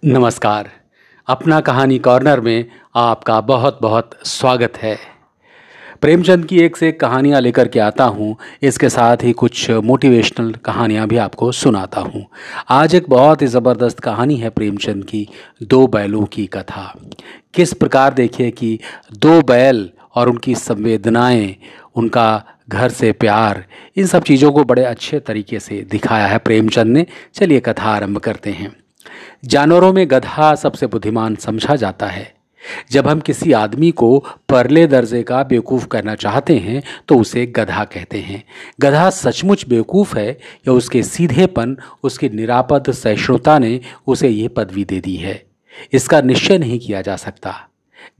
नमस्कार। अपना कहानी कॉर्नर में आपका बहुत बहुत स्वागत है। प्रेमचंद की एक से एक कहानियाँ लेकर के आता हूँ। इसके साथ ही कुछ मोटिवेशनल कहानियाँ भी आपको सुनाता हूँ। आज एक बहुत ही ज़बरदस्त कहानी है प्रेमचंद की, दो बैलों की कथा। किस प्रकार देखिए कि दो बैल और उनकी संवेदनाएं, उनका घर से प्यार, इन सब चीज़ों को बड़े अच्छे तरीके से दिखाया है प्रेमचंद ने। चलिए कथा आरंभ करते हैं। जानवरों में गधा सबसे बुद्धिमान समझा जाता है। जब हम किसी आदमी को परले दर्जे का बेवकूफ़ करना चाहते हैं तो उसे गधा कहते हैं। गधा सचमुच बेवकूफ़ है या उसके सीधेपन, उसकी निरापद सहिष्णुता ने उसे ये पदवी दे दी है, इसका निश्चय नहीं किया जा सकता।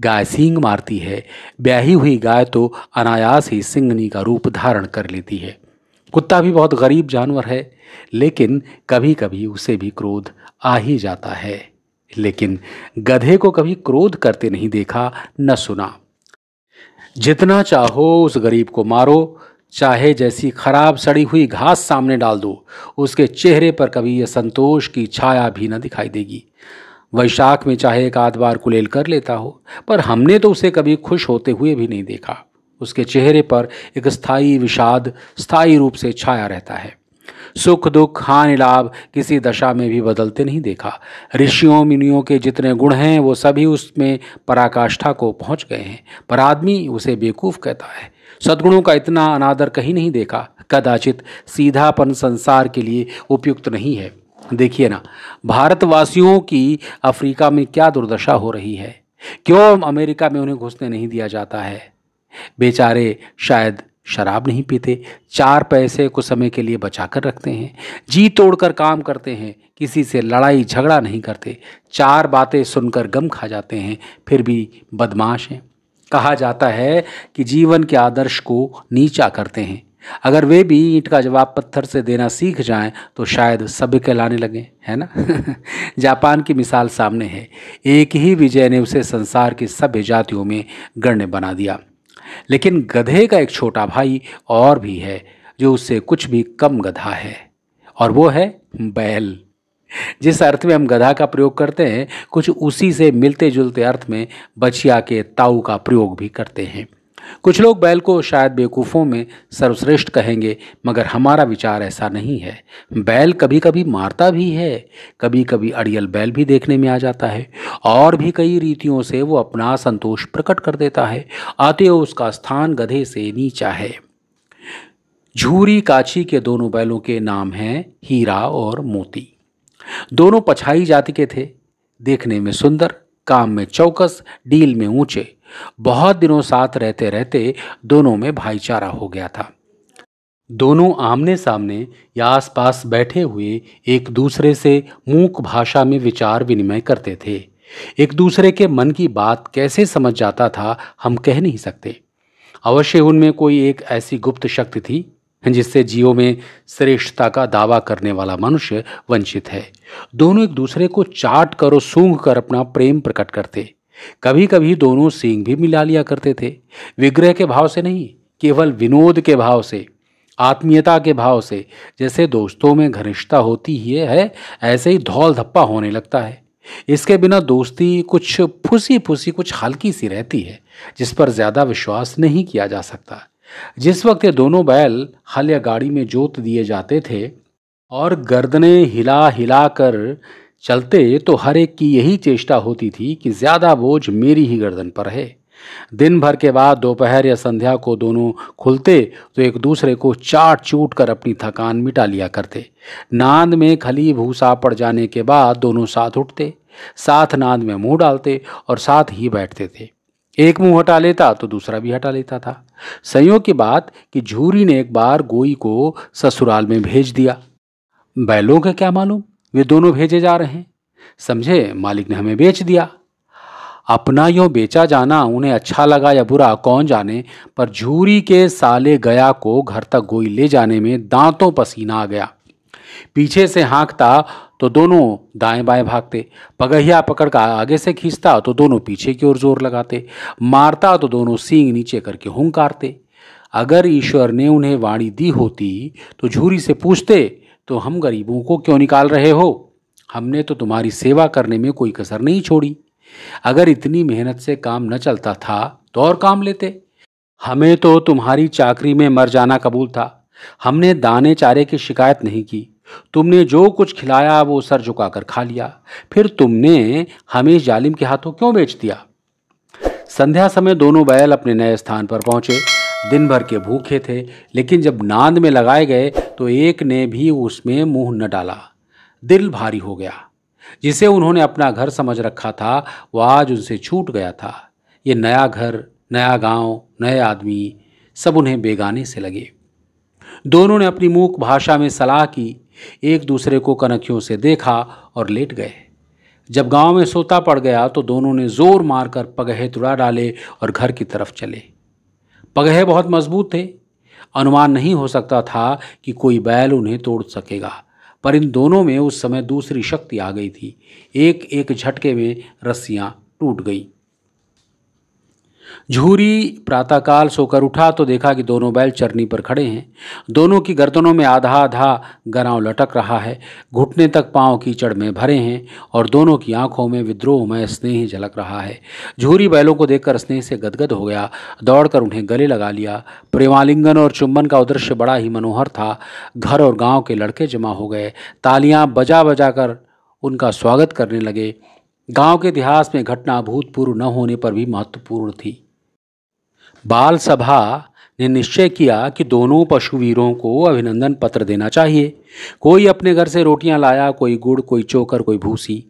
गाय सींग मारती है, ब्याही हुई गाय तो अनायास ही सिंगनी का रूप धारण कर लेती है। कुत्ता भी बहुत गरीब जानवर है, लेकिन कभी कभी उसे भी क्रोध आ ही जाता है। लेकिन गधे को कभी क्रोध करते नहीं देखा, न सुना। जितना चाहो उस गरीब को मारो, चाहे जैसी खराब सड़ी हुई घास सामने डाल दो, उसके चेहरे पर कभी यह संतोष की छाया भी न दिखाई देगी। वैशाख में चाहे एक आध बार कुलेल कर लेता हो, पर हमने तो उसे कभी खुश होते हुए भी नहीं देखा। उसके चेहरे पर एक स्थायी विषाद स्थायी रूप से छाया रहता है। सुख दुख हानि लाभ किसी दशा में भी बदलते नहीं देखा। ऋषियों मुनियों के जितने गुण हैं वो सभी उसमें पराकाष्ठा को पहुंच गए हैं, पर आदमी उसे बेवकूफ़ कहता है। सद्गुणों का इतना अनादर कहीं नहीं देखा। कदाचित सीधापन संसार के लिए उपयुक्त नहीं है। देखिए ना, भारतवासियों की अफ्रीका में क्या दुर्दशा हो रही है। क्यों अमेरिका में उन्हें घुसने नहीं दिया जाता है? बेचारे शायद शराब नहीं पीते, चार पैसे कुछ समय के लिए बचा कर रखते हैं, जी तोड़कर काम करते हैं, किसी से लड़ाई झगड़ा नहीं करते, चार बातें सुनकर गम खा जाते हैं, फिर भी बदमाश हैं। कहा जाता है कि जीवन के आदर्श को नीचा करते हैं। अगर वे भी ईंट का जवाब पत्थर से देना सीख जाएं तो शायद सब कहलाने लगे, है ना। जापान की मिसाल सामने है। एक ही विजय ने उसे संसार की सभ्य जातियों में गण्य बना दिया। लेकिन गधे का एक छोटा भाई और भी है जो उससे कुछ भी कम गधा है, और वो है बैल। जिस अर्थ में हम गधा का प्रयोग करते हैं, कुछ उसी से मिलते जुलते अर्थ में बछिया के ताऊ का प्रयोग भी करते हैं। कुछ लोग बैल को शायद बेवकूफ़ों में सर्वश्रेष्ठ कहेंगे, मगर हमारा विचार ऐसा नहीं है। बैल कभी कभी मारता भी है, कभी कभी अड़ियल बैल भी देखने में आ जाता है, और भी कई रीतियों से वो अपना संतोष प्रकट कर देता है। अतएव उसका स्थान गधे से नीचा है। झूरी काछी के दोनों बैलों के नाम हैं हीरा और मोती। दोनों पछाई जाति के थे, देखने में सुंदर, काम में चौकस, डील में ऊंचे। बहुत दिनों साथ रहते रहते दोनों में भाईचारा हो गया था। दोनों आमने सामने या आसपास बैठे हुए एक दूसरे से मूक भाषा में विचार विनिमय करते थे। एक दूसरे के मन की बात कैसे समझ जाता था, हम कह नहीं सकते। अवश्य उनमें कोई एक ऐसी गुप्त शक्ति थी जिससे जीवों में श्रेष्ठता का दावा करने वाला मनुष्य वंचित है। दोनों एक दूसरे को चाट कर और सूंघ कर अपना प्रेम प्रकट करते। कभी कभी दोनों सींग भी मिला लिया करते थे, विग्रह के भाव से नहीं, केवल विनोद के भाव से, आत्मीयता के भाव से। जैसे दोस्तों में घनिष्ठता होती ही है, ऐसे ही धौल धप्पा होने लगता है। इसके बिना दोस्ती कुछ फुसी फुसी, कुछ हल्की सी रहती है, जिस पर ज्यादा विश्वास नहीं किया जा सकता। जिस वक्त ये दोनों बैल हल या गाड़ी में जोत दिए जाते थे और गर्दनें हिला हिला कर चलते, तो हर एक की यही चेष्टा होती थी कि ज्यादा बोझ मेरी ही गर्दन पर है। दिन भर के बाद दोपहर या संध्या को दोनों खुलते तो एक दूसरे को चाट चूट कर अपनी थकान मिटा लिया करते। नांद में खली भूसा पड़ जाने के बाद दोनों साथ उठते, साथ नांद में मुंह डालते और साथ ही बैठते थे। एक मुंह हटा लेता तो दूसरा भी हटा लेता था। संयोग की बात कि झूरी ने एक बार गोई को ससुराल में भेज दिया। बैलों का क्या मालूम वे दोनों भेजे जा रहे हैं। समझे, मालिक ने हमें बेच दिया। अपना यूं बेचा जाना उन्हें अच्छा लगा या बुरा कौन जाने, पर झूरी के साले गया को घर तक गोई ले जाने में दांतों पसीना आ गया। पीछे से हाँकता तो दोनों दाएं बाएं भागते, पगहिया पकड़ कर आगे से खींचता तो दोनों पीछे की ओर जोर लगाते, मारता तो दोनों सींग नीचे करके हुंकारते। अगर ईश्वर ने उन्हें वाणी दी होती तो झूरी से पूछते, तो हम गरीबों को क्यों निकाल रहे हो? हमने तो तुम्हारी सेवा करने में कोई कसर नहीं छोड़ी। अगर इतनी मेहनत से काम न चलता था तो और काम लेते। हमें तो तुम्हारी चाकरी में मर जाना कबूल था। हमने दाने चारे की शिकायत नहीं की। तुमने जो कुछ खिलाया वो सर झुकाकर खा लिया। फिर तुमने हमें इस जालिम के हाथों क्यों बेच दिया? संध्या समय दोनों बैल अपने नए स्थान पर पहुंचे। दिन भर के भूखे थे, लेकिन जब नांद में लगाए गए तो एक ने भी उसमें मुंह न डाला। दिल भारी हो गया। जिसे उन्होंने अपना घर समझ रखा था वो आज उनसे छूट गया था। ये नया घर, नया गांव, नए आदमी, सब उन्हें बेगाने से लगे। दोनों ने अपनी मूक भाषा में सलाह की, एक दूसरे को कनखियों से देखा और लेट गए। जब गांव में सोता पड़ गया तो दोनों ने जोर मारकर पगहे तुड़ा डाले और घर की तरफ चले। पगहे बहुत मजबूत थे। अनुमान नहीं हो सकता था कि कोई बैल उन्हें तोड़ सकेगा, पर इन दोनों में उस समय दूसरी शक्ति आ गई थी। एक एक झटके में रस्सियां टूट गई। झूरी प्रातःकाल सोकर उठा तो देखा कि दोनों बैल चरनी पर खड़े हैं। दोनों की गर्दनों में आधा आधा गराव लटक रहा है। घुटने तक पांव कीचड़ में भरे हैं और दोनों की आंखों में विद्रोहमय स्नेह झलक रहा है। झूरी बैलों को देखकर स्नेह से गदगद हो गया। दौड़कर उन्हें गले लगा लिया। प्रेमालिंगन और चुंबन का दृश्य बड़ा ही मनोहर था। घर और गांव के लड़के जमा हो गए। तालियां बजा बजा कर उनका स्वागत करने लगे। गांव के इतिहास में घटना अभूतपूर्व न होने पर भी महत्वपूर्ण थी। बाल सभा ने निश्चय किया कि दोनों पशुवीरों को अभिनंदन पत्र देना चाहिए। कोई अपने घर से रोटियां लाया, कोई गुड़, कोई चोकर, कोई भूसी।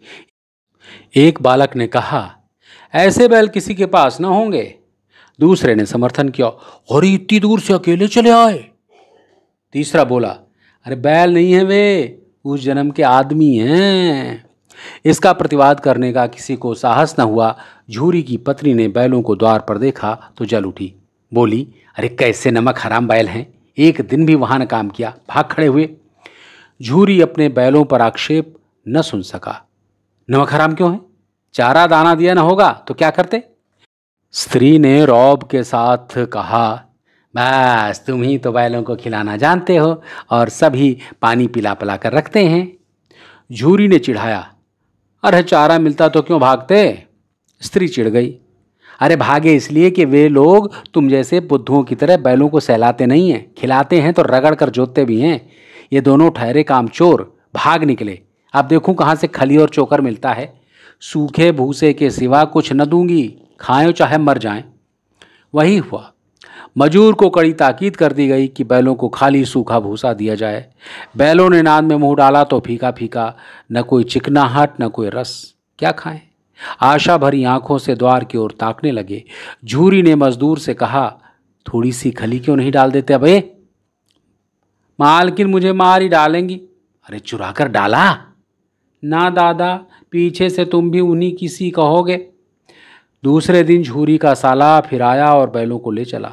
एक बालक ने कहा, ऐसे बैल किसी के पास न होंगे। दूसरे ने समर्थन किया, और इतनी दूर से अकेले चले आए। तीसरा बोला, अरे बैल नहीं है वे, उस जन्म के आदमी हैं। इसका प्रतिवाद करने का किसी को साहस न हुआ। झूरी की पत्नी ने बैलों को द्वार पर देखा तो जल उठी। बोली, अरे कैसे नमक हराम बैल हैं, एक दिन भी वहां न काम किया, भाग खड़े हुए। झूरी अपने बैलों पर आक्षेप न सुन सका। नमक हराम क्यों है? चारा दाना दिया न होगा तो क्या करते? स्त्री ने रौब के साथ कहा, बस तुम ही तो बैलों को खिलाना जानते हो और सभी पानी पिला पिला कर रखते हैं। झूरी ने चिढ़ाया, अरे चारा मिलता तो क्यों भागते? स्त्री चिढ़ गई, अरे भागे इसलिए कि वे लोग तुम जैसे बुद्धुओं की तरह बैलों को सहलाते नहीं हैं, खिलाते हैं तो रगड़ कर जोतते भी हैं। ये दोनों ठहरे कामचोर भाग निकले। अब देखूं कहाँ से खली और चोकर मिलता है। सूखे भूसे के सिवा कुछ न दूंगी, खाएं चाहे मर जाएं। वही हुआ। मजूर को कड़ी ताकीद कर दी गई कि बैलों को खाली सूखा भूसा दिया जाए। बैलों ने नाद में मुंह डाला तो फीका फीका, न कोई चिकनाहट न कोई रस। क्या खाएं? आशा भरी आंखों से द्वार की ओर ताकने लगे। झूरी ने मजदूर से कहा, थोड़ी सी खली क्यों नहीं डाल देते? अबे मालकिन मुझे मार ही डालेंगी। अरे चुरा कर डाला ना दादा, पीछे से तुम भी उन्हीं किसी कहोगे। दूसरे दिन झूरी का साला फिर आया और बैलों को ले चला।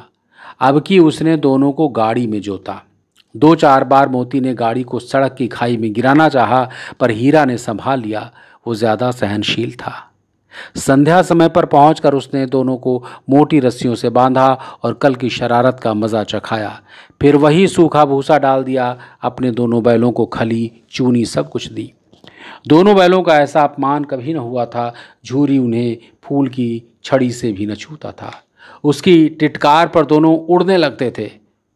अब की उसने दोनों को गाड़ी में जोता। 2-4 बार मोती ने गाड़ी को सड़क की खाई में गिराना चाहा, पर हीरा ने संभाल लिया। वो ज्यादा सहनशील था। संध्या समय पर पहुंचकर उसने दोनों को मोटी रस्सियों से बांधा और कल की शरारत का मजा चखाया। फिर वही सूखा भूसा डाल दिया। अपने दोनों बैलों को खली, चूनी सब कुछ दी। दोनों बैलों का ऐसा अपमान कभी न हुआ था। झूरी उन्हें फूल की छड़ी से भी न छूता था। उसकी टिटकार पर दोनों उड़ने लगते थे।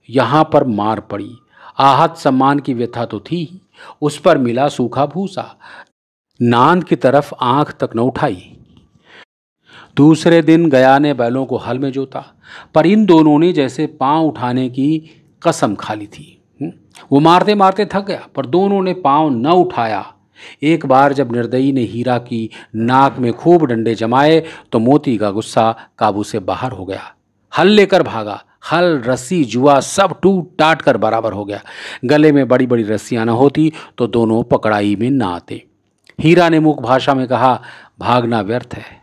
यहाँ पर मार पड़ी। आहत सम्मान की व्यथा तो थी ही, उस पर मिला सूखा भूसा। नांद की तरफ आंख तक न उठाई। दूसरे दिन गया ने बैलों को हल में जोता, पर इन दोनों ने जैसे पांव उठाने की कसम खा ली थी। वो मारते मारते थक गया, पर दोनों ने पांव न उठाया। एक बार जब निर्दयी ने हीरा की नाक में खूब डंडे जमाए तो मोती का गुस्सा काबू से बाहर हो गया। हल लेकर भागा। हल, रस्सी, जुआ सब टूट टाट कर बराबर हो गया। गले में बड़ी बड़ी रस्सियां न होती तो दोनों पकड़ाई में न आते। हीरा ने मूक भाषा में कहा, भागना व्यर्थ है।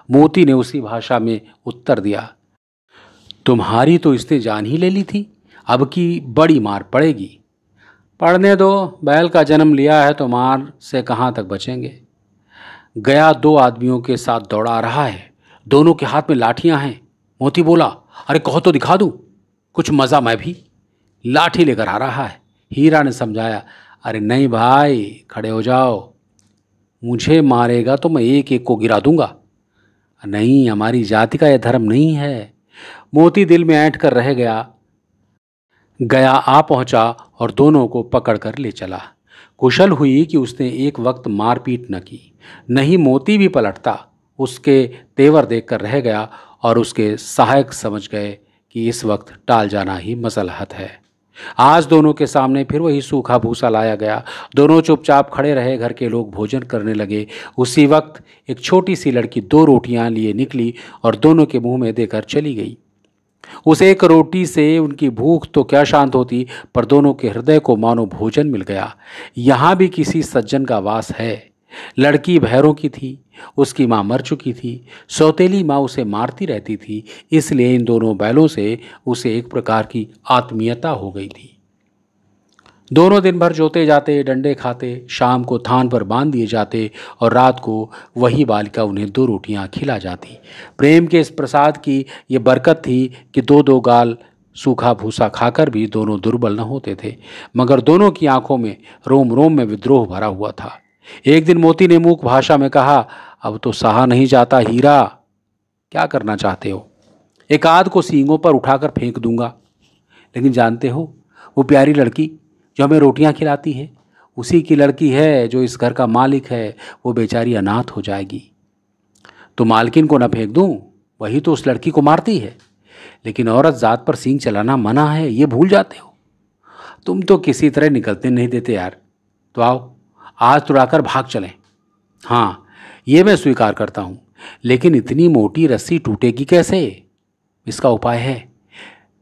मोती ने उसी भाषा में उत्तर दिया, तुम्हारी तो इसने जान ही ले ली थी, अब की बड़ी मार पड़ेगी। पढ़ने दो, बैल का जन्म लिया है तो मार से कहाँ तक बचेंगे। गया 2 आदमियों के साथ दौड़ा रहा है। दोनों के हाथ में लाठियां हैं। मोती बोला, अरे कहो तो दिखा दूं, कुछ मज़ा मैं भी। लाठी लेकर आ रहा है। हीरा ने समझाया, अरे नहीं भाई, खड़े हो जाओ। मुझे मारेगा तो मैं एक एक को गिरा दूंगा। नहीं, हमारी जाति का यह धर्म नहीं है। मोती दिल में ऐंठ कर रह गया। गया आ पहुंचा और दोनों को पकड़कर ले चला। कुशल हुई कि उसने एक वक्त मारपीट न की, नहीं मोती भी पलटता। उसके तेवर देखकर रह गया और उसके सहायक समझ गए कि इस वक्त टाल जाना ही मसलहत है। आज दोनों के सामने फिर वही सूखा भूसा लाया गया। दोनों चुपचाप खड़े रहे। घर के लोग भोजन करने लगे। उसी वक्त एक छोटी सी लड़की 2 रोटियां लिए निकली और दोनों के मुंह में देकर चली गई। उस एक रोटी से उनकी भूख तो क्या शांत होती, पर दोनों के हृदय को मानो भोजन मिल गया। यहाँ भी किसी सज्जन का वास है। लड़की भैरों की थी, उसकी माँ मर चुकी थी। सौतेली माँ उसे मारती रहती थी, इसलिए इन दोनों बैलों से उसे एक प्रकार की आत्मीयता हो गई थी। दोनों दिन भर जोते जाते, डंडे खाते, शाम को थान पर बांध दिए जाते और रात को वही बालिका उन्हें 2 रोटियां खिला जाती। प्रेम के इस प्रसाद की ये बरकत थी कि 2-2 गाल सूखा भूसा खाकर भी दोनों दुर्बल न होते थे, मगर दोनों की आंखों में रोम रोम में विद्रोह भरा हुआ था। एक दिन मोती ने मूक भाषा में कहा, अब तो सहा नहीं जाता हीरा, क्या करना चाहते हो? एक आध को सींगों पर उठाकर फेंक दूंगा, लेकिन जानते हो वो प्यारी लड़की जो हमें रोटियां खिलाती है, उसी की लड़की है जो इस घर का मालिक है। वो बेचारी अनाथ हो जाएगी। तो मालकिन को न फेंक दूं, वही तो उस लड़की को मारती है। लेकिन औरत जात पर सींग चलाना मना है, ये भूल जाते हो। तुम तो किसी तरह निकलते नहीं देते यार। तो आओ, आज तुड़ाकर भाग चलें। हाँ, ये मैं स्वीकार करता हूँ, लेकिन इतनी मोटी रस्सी टूटेगी कैसे? इसका उपाय है।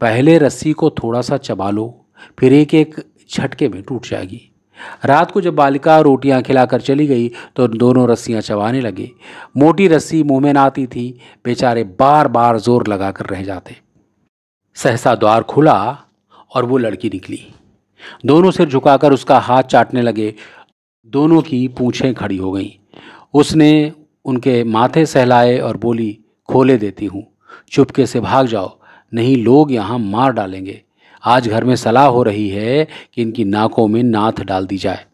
पहले रस्सी को थोड़ा सा चबा लो, फिर एक एक झटके में टूट जाएगी। रात को जब बालिका रोटियां खिलाकर चली गई तो दोनों रस्सियां चबाने लगे। मोटी रस्सी मुंह में न आती थी। बेचारे बार बार जोर लगाकर रह जाते। सहसा द्वार खुला और वो लड़की निकली। दोनों सिर झुकाकर उसका हाथ चाटने लगे। दोनों की पूंछें खड़ी हो गईं। उसने उनके माथे सहलाए और बोली, खोले देती हूँ, चुपके से भाग जाओ, नहीं लोग यहाँ मार डालेंगे। आज घर में सलाह हो रही है कि इनकी नाकों में नाथ डाल दी जाए।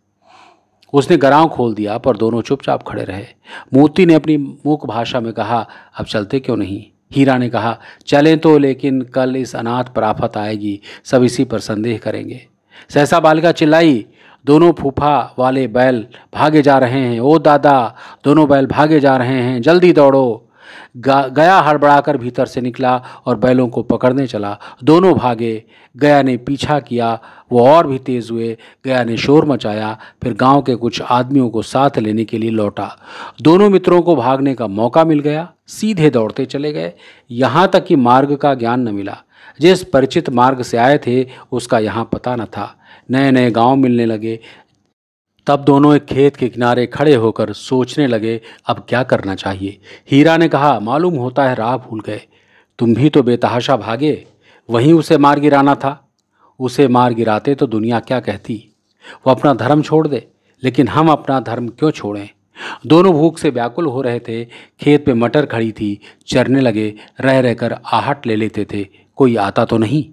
उसने गराव खोल दिया, पर दोनों चुपचाप खड़े रहे। मोती ने अपनी मूक भाषा में कहा, अब चलते क्यों नहीं? हीरा ने कहा, चलें तो, लेकिन कल इस अनाथ पर आफत आएगी, सब इसी पर संदेह करेंगे। सहसा बालिका चिल्लाई, दोनों फूफा वाले बैल भागे जा रहे हैं। ओ दादा, दोनों बैल भागे जा रहे हैं, जल्दी दौड़ो। गया हड़बड़ाकर भीतर से निकला और बैलों को पकड़ने चला। दोनों भागे। गया ने पीछा किया, वो और भी तेज हुए। गया ने शोर मचाया, फिर गांव के कुछ आदमियों को साथ लेने के लिए लौटा। दोनों मित्रों को भागने का मौका मिल गया। सीधे दौड़ते चले गए, यहाँ तक कि मार्ग का ज्ञान न मिला। जिस परिचित मार्ग से आए थे उसका यहाँ पता न था। नए नए गांव मिलने लगे। तब दोनों एक खेत के किनारे खड़े होकर सोचने लगे, अब क्या करना चाहिए। हीरा ने कहा, मालूम होता है राह भूल गए। तुम भी तो बेतहाशा भागे, वहीं उसे मार गिराना था। उसे मार गिराते तो दुनिया क्या कहती? वो अपना धर्म छोड़ दे, लेकिन हम अपना धर्म क्यों छोड़ें? दोनों भूख से व्याकुल हो रहे थे। खेत पे मटर खड़ी थी, चरने लगे। रह रहकर आहट ले लेते थे, कोई आता तो नहीं।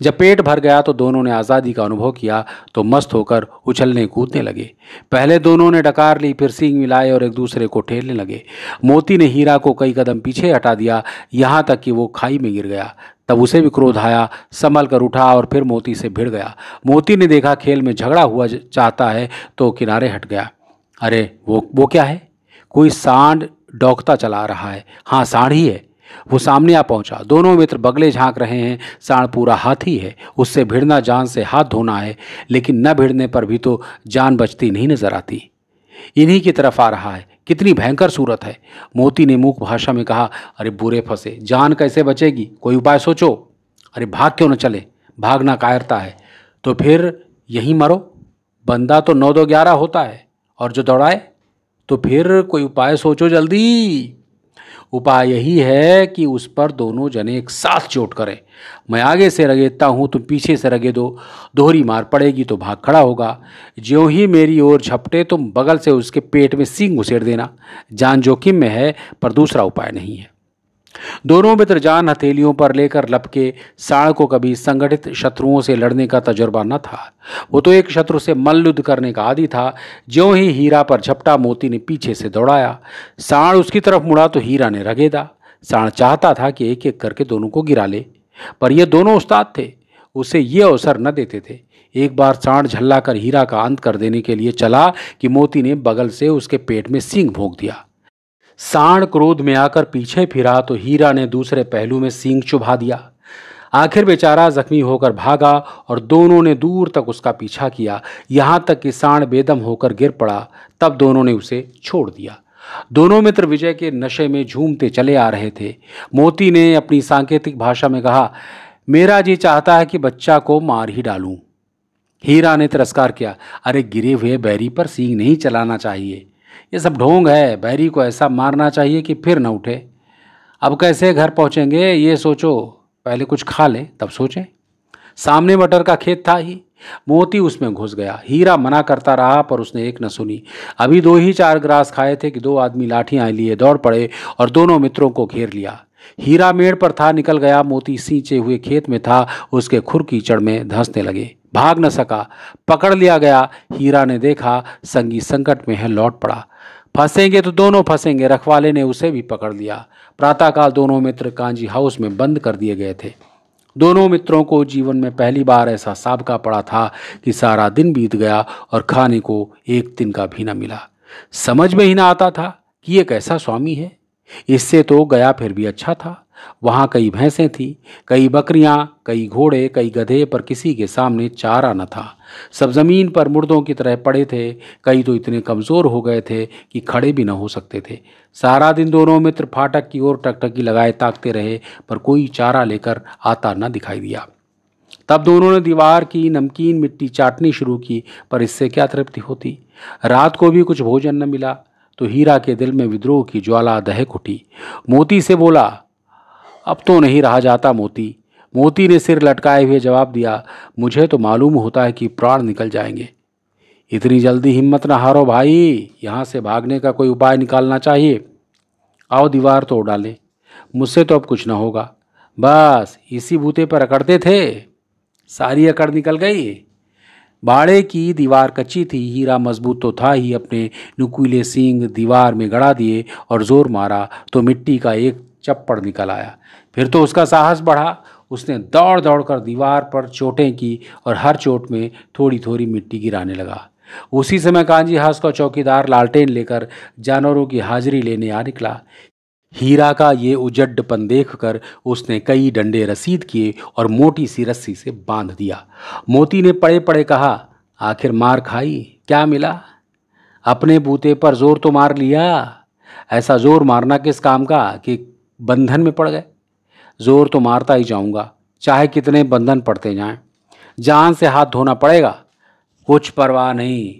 जब पेट भर गया तो दोनों ने आज़ादी का अनुभव किया तो मस्त होकर उछलने कूदने लगे। पहले दोनों ने डकार ली, फिर सींग मिलाए और एक दूसरे को ठेलने लगे। मोती ने हीरा को कई कदम पीछे हटा दिया, यहाँ तक कि वो खाई में गिर गया। तब उसे भी क्रोध आया, संभल कर उठा और फिर मोती से भिड़ गया। मोती ने देखा खेल में झगड़ा हुआ चाहता है तो किनारे हट गया। अरे वो क्या है? कोई सांड डौकता चला रहा है। हाँ, सांड ही है। वो सामने आ पहुंचा। दोनों मित्र बगले झांक रहे हैं। सांड पूरा हाथी है, उससे भिड़ना जान से हाथ धोना है, लेकिन न भिड़ने पर भी तो जान बचती नहीं नजर आती। इन्हीं की तरफ आ रहा है, कितनी भयंकर सूरत है। मोती ने मूक भाषा में कहा, अरे बुरे फंसे, जान कैसे बचेगी? कोई उपाय सोचो। अरे भाग क्यों न चले? भागना कायरता है तो फिर यहीं मरो। बंदा तो 9-2-11 होता है, और जो दौड़ाए तो फिर कोई उपाय सोचो जल्दी। उपाय यही है कि उस पर दोनों जने एक साथ चोट करें। मैं आगे से रगेदता हूँ, तुम पीछे से रगेदो। दोहरी मार पड़ेगी तो भाग खड़ा होगा। ज्यों ही मेरी ओर झपटे तुम बगल से उसके पेट में सींग घुसेड़ देना। जान जोखिम में है, पर दूसरा उपाय नहीं है। दोनों मित्र जान हथेलियों पर लेकर लपके। साण को कभी संगठित शत्रुओं से लड़ने का तजुर्बा न था। वो तो एक शत्रु से मल्लयुद्ध करने का आदी था। ज्यों ही हीरा पर झपटा, मोती ने पीछे से दौड़ाया। साण उसकी तरफ मुड़ा तो हीरा ने रगेदा। साण चाहता था कि एक एक करके दोनों को गिरा ले, पर ये दोनों उस्ताद थे, उसे ये अवसर न देते थे। एक बार साण झल्ला कर हीरा का अंत कर देने के लिए चला कि मोती ने बगल से उसके पेट में सींग भोंक दिया। साण क्रोध में आकर पीछे फिरा तो हीरा ने दूसरे पहलू में सींग चुभा दिया। आखिर बेचारा जख्मी होकर भागा और दोनों ने दूर तक उसका पीछा किया, यहां तक कि साण बेदम होकर गिर पड़ा। तब दोनों ने उसे छोड़ दिया। दोनों मित्र विजय के नशे में झूमते चले आ रहे थे। मोती ने अपनी सांकेतिक भाषा में कहा, मेरा जी चाहता है कि बच्चा को मार ही डालूं। हीरा ने तिरस्कार किया, अरे गिरे हुए बैरी पर सींग नहीं चलाना चाहिए, ये सब ढोंग है। बैरी को ऐसा मारना चाहिए कि फिर न उठे। अब कैसे घर पहुंचेंगे ये सोचो, पहले कुछ खा लें तब सोचें। सामने मटर का खेत था ही। मोती उसमें घुस गया। हीरा मना करता रहा पर उसने एक न सुनी। अभी 2 ही 4 ग्रास खाए थे कि 2 आदमी लाठियां लिए दौड़ पड़े और दोनों मित्रों को घेर लिया। हीरा मेड़ पर था, निकल गया। मोती सींचे हुए खेत में था, उसके खुर कीचड़ में धंसने लगे। भाग न सका, पकड़ लिया गया। हीरा ने देखा संगी संकट में है, लौट पड़ा। फंसेंगे तो दोनों फंसेंगे। रखवाले ने उसे भी पकड़ लिया। प्रातःकाल दोनों मित्र कांजी हाउस में बंद कर दिए गए थे। दोनों मित्रों को जीवन में पहली बार ऐसा साबका पड़ा था कि सारा दिन बीत गया और खाने को एक दिन का भी न मिला। समझ में ही ना आता था कि ये कैसा स्वामी है। इससे तो गया फिर भी अच्छा था। वहाँ कई भैंसें थी, कई बकरियां, कई घोड़े, कई गधे, पर किसी के सामने चारा न था। सब जमीन पर मुर्दों की तरह पड़े थे। कई तो इतने कमज़ोर हो गए थे कि खड़े भी न हो सकते थे। सारा दिन दोनों मित्र फाटक की ओर टकटकी लगाए ताकते रहे, पर कोई चारा लेकर आता न दिखाई दिया। तब दोनों ने दीवार की नमकीन मिट्टी चाटनी शुरू की, पर इससे क्या तृप्ति होती। रात को भी कुछ भोजन न मिला तो हीरा के दिल में विद्रोह की ज्वाला दहक उठी। मोती से बोला, अब तो नहीं रहा जाता मोती। मोती ने सिर लटकाए हुए जवाब दिया, मुझे तो मालूम होता है कि प्राण निकल जाएंगे। इतनी जल्दी हिम्मत न हारो भाई, यहाँ से भागने का कोई उपाय निकालना चाहिए। आओ दीवार तोड़ डालें, मुझसे तो अब कुछ न होगा। बस इसी बूते पर अकड़ते थे, सारी अकड़ निकल गई। बाड़े की दीवार कच्ची थी, हीरा मजबूत तो था ही। अपने नुकीले सींग दीवार में गड़ा दिए और जोर मारा तो मिट्टी का एक चप्पड़ निकल आया। फिर तो उसका साहस बढ़ा। उसने दौड़ दौड़ कर दीवार पर चोटें की और हर चोट में थोड़ी थोड़ी मिट्टी गिराने लगा। उसी समय कांजी हाउस का चौकीदार लालटेन लेकर जानवरों की हाजिरी लेने आ निकला। हीरा का ये उजड्डपन देखकर उसने कई डंडे रसीद किए और मोटी सी रस्सी से बांध दिया। मोती ने पड़े पड़े कहा, आखिर मार खाई, क्या मिला? अपने बूते पर जोर तो मार लिया। ऐसा जोर मारना किस काम का कि बंधन में पड़ गए। जोर तो मारता ही जाऊंगा, चाहे कितने बंधन पड़ते जाएं। जान से हाथ धोना पड़ेगा, कुछ परवाह नहीं।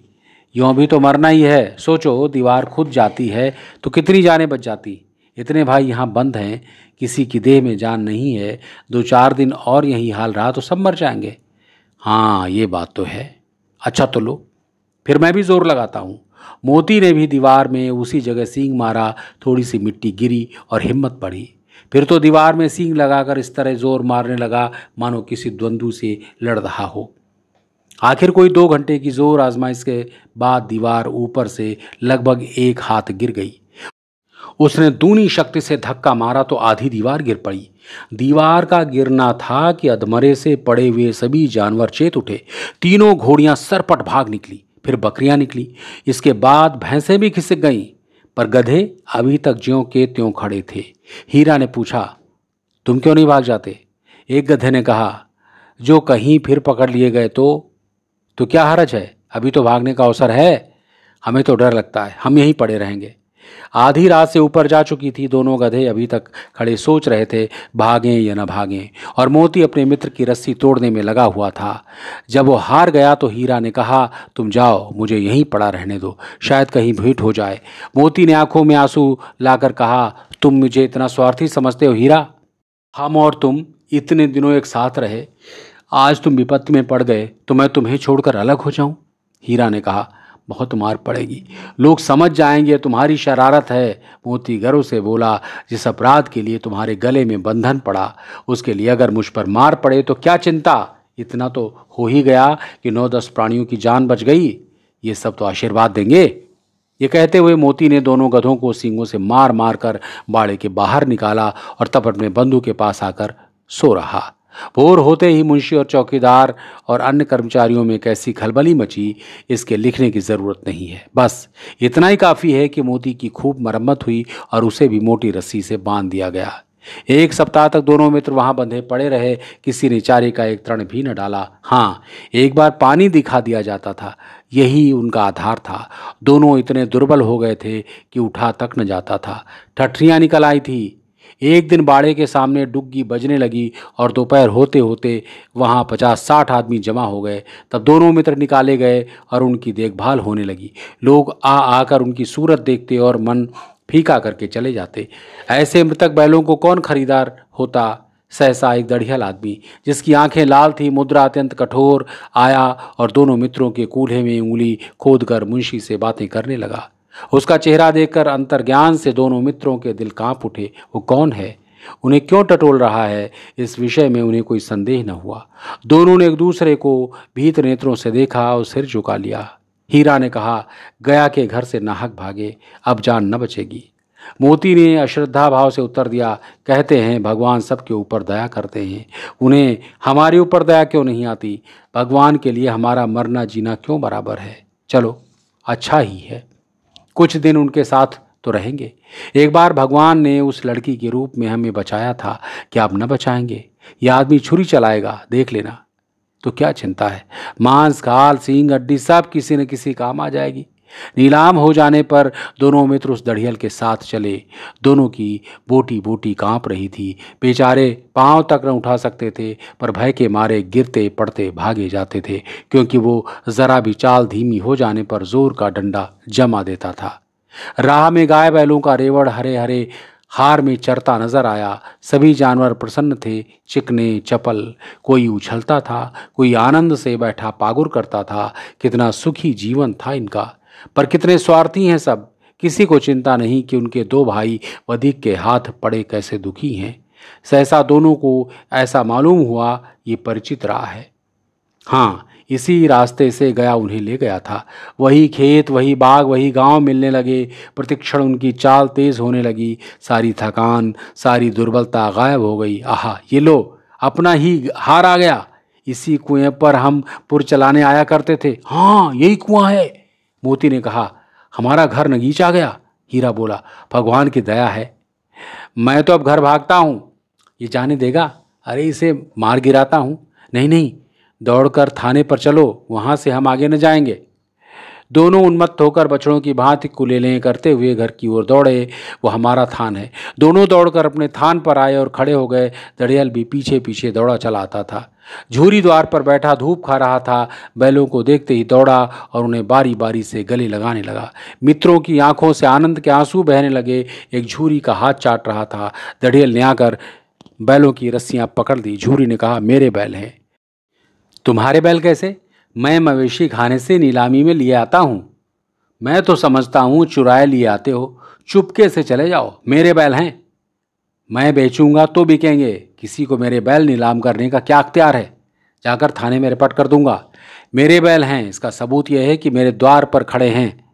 यूं भी तो मरना ही है। सोचो, दीवार खुद जाती है तो कितनी जानें बच जाती। इतने भाई यहाँ बंद हैं, किसी की देह में जान नहीं है। 2-4 दिन और यही हाल रहा तो सब मर जाएंगे। हाँ, ये बात तो है। अच्छा तो लो, फिर मैं भी जोर लगाता हूँ। मोती ने भी दीवार में उसी जगह सींग मारा। थोड़ी सी मिट्टी गिरी और हिम्मत बढ़ी। फिर तो दीवार में सींग लगाकर इस तरह जोर मारने लगा मानो किसी द्वंद्व से लड़ रहा हो। आखिर कोई 2 घंटे की जोर आजमाइश के बाद दीवार ऊपर से लगभग 1 हाथ गिर गई। उसने दूनी शक्ति से धक्का मारा तो आधी दीवार गिर पड़ी। दीवार का गिरना था कि अधमरे से पड़े हुए सभी जानवर चेत उठे। तीनों घोड़ियां सरपट भाग निकली, फिर बकरियां निकली, इसके बाद भैंसें भी खिसक गईं, पर गधे अभी तक ज्यों के त्यों खड़े थे। हीरा ने पूछा, तुम क्यों नहीं भाग जाते? एक गधे ने कहा, जो कहीं फिर पकड़ लिए गए तो क्या हरज है, अभी तो भागने का अवसर है। हमें तो डर लगता है, हम यहीं पड़े रहेंगे। आधी रात से ऊपर जा चुकी थी। दोनों गधे अभी तक खड़े सोच रहे थे, भागें या न भागें, और मोती अपने मित्र की रस्सी तोड़ने में लगा हुआ था। जब वो हार गया तो हीरा ने कहा, तुम जाओ, मुझे यहीं पड़ा रहने दो, शायद कहीं भेंट हो जाए। मोती ने आंखों में आंसू लाकर कहा, तुम मुझे इतना स्वार्थी समझते हो हीरा? हम और तुम इतने दिनों एक साथ रहे, आज तुम विपत्ति में पड़ गए तो मैं तुम्हें छोड़कर अलग हो जाऊं? हीरा ने कहा, बहुत मार पड़ेगी, लोग समझ जाएंगे तुम्हारी शरारत है। मोती गर्व से बोला, जिस अपराध के लिए तुम्हारे गले में बंधन पड़ा, उसके लिए अगर मुझ पर मार पड़े तो क्या चिंता, इतना तो हो ही गया कि 9-10 प्राणियों की जान बच गई, ये सब तो आशीर्वाद देंगे। ये कहते हुए मोती ने दोनों गधों को सींगों से मार मार कर बाड़े के बाहर निकाला और तब अपने बंधु के पास आकर सो रहा। भोर होते ही मुंशी और चौकीदार और अन्य कर्मचारियों में कैसी खलबली मची, इसके लिखने की जरूरत नहीं है। बस इतना ही काफी है कि मोती की खूब मरम्मत हुई और उसे भी मोटी रस्सी से बांध दिया गया। 1 सप्ताह तक दोनों मित्र वहां बंधे पड़े रहे। किसी ने चारे का एक तृण भी न डाला। हाँ, एक बार पानी दिखा दिया जाता था, यही उनका आधार था। दोनों इतने दुर्बल हो गए थे कि उठा तक न जाता था। ठठरियां निकल आई थी। एक दिन बाड़े के सामने डुग्गी बजने लगी और दोपहर होते होते वहां 50-60 आदमी जमा हो गए। तब दोनों मित्र निकाले गए और उनकी देखभाल होने लगी। लोग आ आकर उनकी सूरत देखते और मन फीका करके चले जाते। ऐसे मृतक बैलों को कौन खरीदार होता। सहसा एक दढ़ियल आदमी, जिसकी आंखें लाल थी, मुद्रा अत्यंत कठोर, आया और दोनों मित्रों के कूल्हे में उंगली खोदकर मुंशी से बातें करने लगा। उसका चेहरा देखकर अंतर्ज्ञान से दोनों मित्रों के दिल कांप उठे। वो कौन है, उन्हें क्यों टटोल रहा है, इस विषय में उन्हें कोई संदेह न हुआ। दोनों ने एक दूसरे को भीत नेत्रों से देखा और सिर झुका लिया। हीरा ने कहा, गया के घर से नाहक भागे, अब जान न बचेगी। मोती ने अश्रद्धा भाव से उत्तर दिया, कहते हैं भगवान सबके ऊपर दया करते हैं, उन्हें हमारे ऊपर दया क्यों नहीं आती। भगवान के लिए हमारा मरना जीना क्यों बराबर है। चलो अच्छा ही है, कुछ दिन उनके साथ तो रहेंगे। एक बार भगवान ने उस लड़की के रूप में हमें बचाया था, क्या अब न बचाएंगे। यह आदमी छुरी चलाएगा, देख लेना। तो क्या चिंता है, मांस खाल सींग हड्डी सब किसी न किसी काम आ जाएगी। नीलाम हो जाने पर दोनों मित्र उस दढ़ियल के साथ चले। दोनों की बोटी बोटी कांप रही थी। बेचारे पांव तक न उठा सकते थे, पर भय के मारे गिरते पड़ते भागे जाते थे, क्योंकि वो जरा भी चाल धीमी हो जाने पर जोर का डंडा जमा देता था। राह में गाय बैलों का रेवड़ हरे हरे हार में चरता नजर आया। सभी जानवर प्रसन्न थे, चिकने चपल। कोई उछलता था, कोई आनंद से बैठा पागुर करता था। कितना सुखी जीवन था इनका, पर कितने स्वार्थी हैं सब। किसी को चिंता नहीं कि उनके 2 भाई वधिक के हाथ पड़े कैसे दुखी हैं। सहसा दोनों को ऐसा मालूम हुआ ये परिचित राह है। हाँ, इसी रास्ते से गया उन्हें ले गया था। वही खेत, वही बाग, वही गांव मिलने लगे। प्रतिक्षण उनकी चाल तेज होने लगी। सारी थकान, सारी दुर्बलता गायब हो गई। आहा, ये लो, अपना ही हार आ गया। इसी कुएं पर हम पुर चलाने आया करते थे। हाँ, यही कुआं है, मोती ने कहा। हमारा घर नगीच आ गया, हीरा बोला। भगवान की दया है। मैं तो अब घर भागता हूँ, ये जाने देगा। अरे इसे मार गिराता हूँ। नहीं नहीं, दौड़कर थाने पर चलो, वहां से हम आगे न जाएंगे। दोनों उन्मत्त होकर बछड़ों की भांति कुलेलें करते हुए घर की ओर दौड़े। वो हमारा थान है। दोनों दौड़कर अपने थान पर आए और खड़े हो गए। दड़ियल भी पीछे पीछे दौड़ा चला आता था। झूरी द्वार पर बैठा धूप खा रहा था। बैलों को देखते ही दौड़ा और उन्हें बारी बारी से गले लगाने लगा। मित्रों की आंखों से आनंद के आंसू बहने लगे। एक झूरी का हाथ चाट रहा था। दड़ियल ने आकर बैलों की रस्सियां पकड़ दी। झूरी ने कहा, मेरे बैल हैं। तुम्हारे बैल कैसे? मैं मवेशी खाने से नीलामी में लिए आता हूं। मैं तो समझता हूं चुराए लिए आते हो। चुपके से चले जाओ, मेरे बैल हैं। मैं बेचूंगा तो बिकेंगे। किसी को मेरे बैल नीलाम करने का क्या अख्तियार है? जाकर थाने में रिपोर्ट कर दूंगा। मेरे बैल हैं, इसका सबूत यह है कि मेरे द्वार पर खड़े हैं।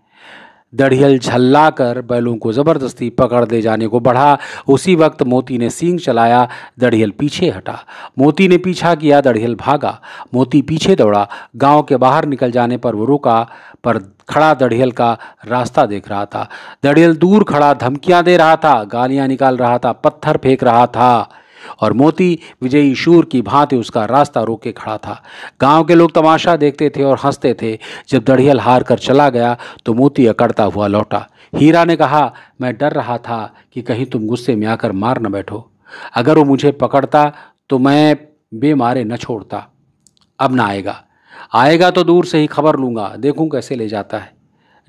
दड़ियल झल्ला कर बैलों को जबरदस्ती पकड़ ले जाने को बढ़ा। उसी वक्त मोती ने सींग चलाया। दड़ियल पीछे हटा। मोती ने पीछा किया। दड़ियल भागा। मोती पीछे दौड़ा। गांव के बाहर निकल जाने पर वो रुका, पर खड़ा दड़ियल का रास्ता देख रहा था। दड़ियल दूर खड़ा धमकियां दे रहा था, गालियां निकाल रहा था, पत्थर फेंक रहा था, और मोती विजयी शूर की भांति उसका रास्ता रोके खड़ा था। गांव के लोग तमाशा देखते थे और हंसते थे। जब दड़ियल हार कर चला गया तो मोती अकड़ता हुआ लौटा। हीरा ने कहा, मैं डर रहा था कि कहीं तुम गुस्से में आकर मार न बैठो। अगर वो मुझे पकड़ता तो मैं बेमारे न छोड़ता। अब ना आएगा। आएगा तो दूर से ही खबर लूंगा, देखूं कैसे ले जाता है।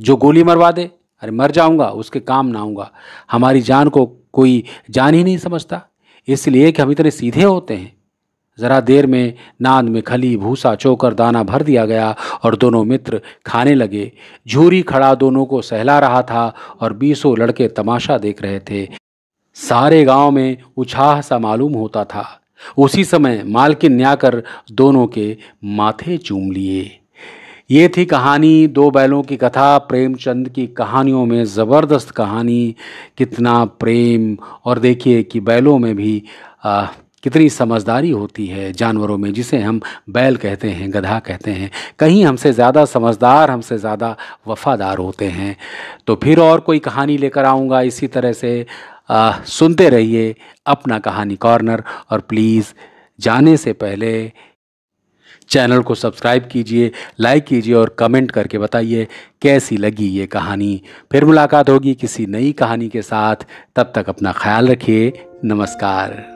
जो गोली मरवा दे, अरे मर जाऊंगा, उसके काम ना आऊंगा। हमारी जान को कोई जान ही नहीं समझता, इसलिए कि हम इतने सीधे होते हैं। ज़रा देर में नाद में खली, भूसा, चोकर, दाना भर दिया गया और दोनों मित्र खाने लगे। झूरी खड़ा दोनों को सहला रहा था और 20 लड़के तमाशा देख रहे थे। सारे गांव में उछाह सा मालूम होता था। उसी समय मालकिन ने आकर दोनों के माथे चूम लिए। ये थी कहानी दो बैलों की कथा। प्रेमचंद की कहानियों में ज़बरदस्त कहानी, कितना प्रेम, और देखिए कि बैलों में भी कितनी समझदारी होती है। जानवरों में, जिसे हम बैल कहते हैं, गधा कहते हैं, कहीं हमसे ज़्यादा समझदार, हमसे ज़्यादा वफ़ादार होते हैं। तो फिर और कोई कहानी लेकर आऊँगा इसी तरह से। सुनते रहिए अपना कहानी कॉर्नर, और प्लीज़ जाने से पहले चैनल को सब्सक्राइब कीजिए, लाइक कीजिए और कमेंट करके बताइए कैसी लगी ये कहानी। फिर मुलाकात होगी किसी नई कहानी के साथ। तब तक अपना ख्याल रखिए। नमस्कार।